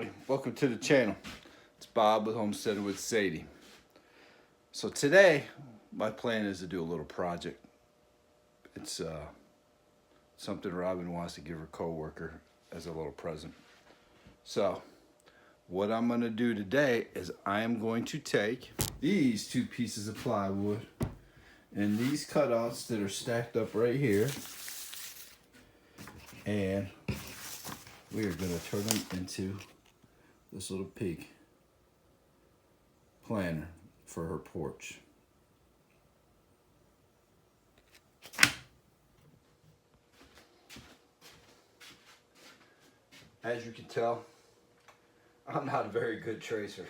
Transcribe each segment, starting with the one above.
everybody, welcome to the channel. It's Bob with Homesteading with Sadie. So today my plan is to do a little project. It's something Robin wants to give her coworker as a little present. So what I'm going to do today is I am going to take these two pieces of plywood and these cutouts that are stacked up right here, and we are going to turn them into this little pig planter for her porch. As you can tell, I'm not a very good tracer.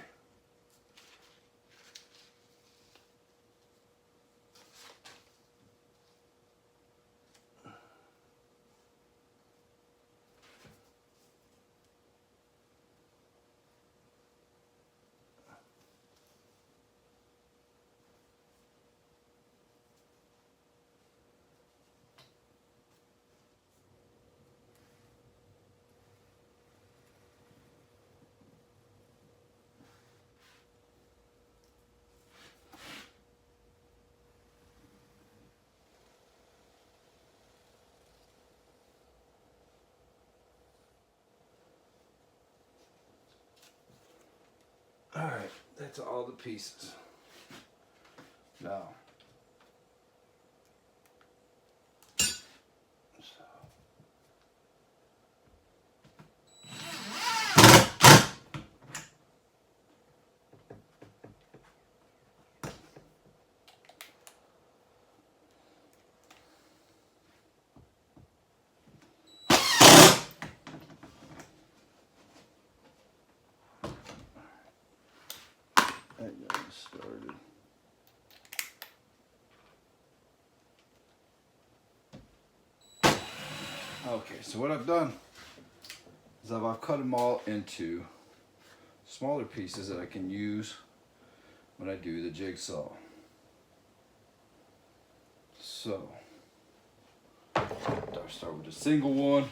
All right, that's all the pieces. Now, that got me started. Okay, so what I've done is I've cut them all into smaller pieces that I can use when I do the jigsaw. So I'll start with a single one.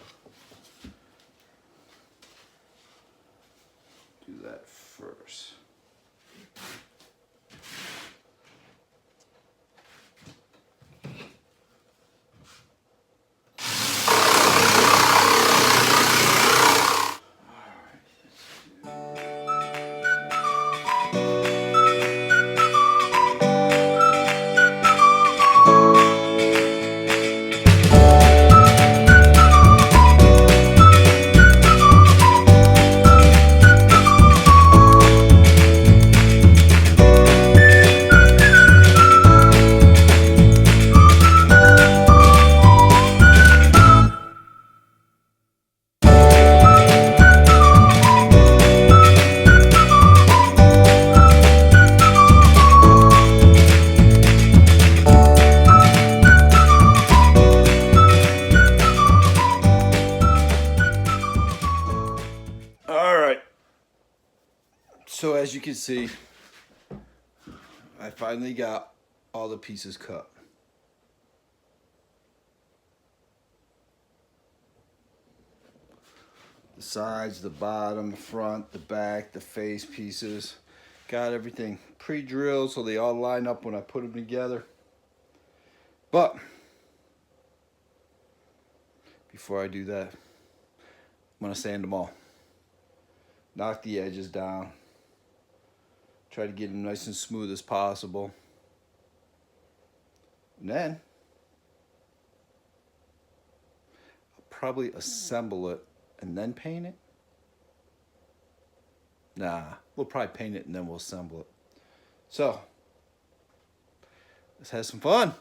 Do that first. So as you can see, I finally got all the pieces cut. The sides, the bottom, the front, the back, the face pieces. Got everything pre-drilled so they all line up when I put them together. But before I do that, I'm gonna sand them all. Knock the edges down. Try to get them nice and smooth as possible. And then I'll probably assemble it and then paint it. Nah, we'll probably paint it and then we'll assemble it. So, let's have some fun.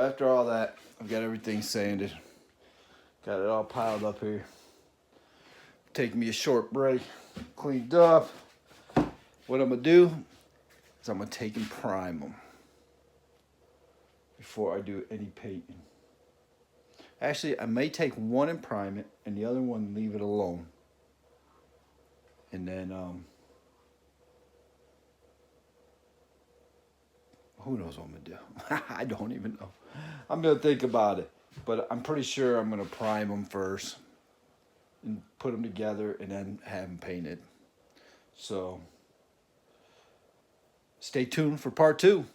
After all that, I've got everything sanded. Got it all piled up here. Taking me a short break, cleaned up. What I'm gonna do is I'm gonna take and prime them before I do any painting. Actually, I may take one and prime it, and the other one leave it alone. And then, who knows what I'm going to do? I don't even know. I'm going to think about it. But I'm pretty sure I'm going to prime them first and put them together and then have them painted. So, stay tuned for part 2.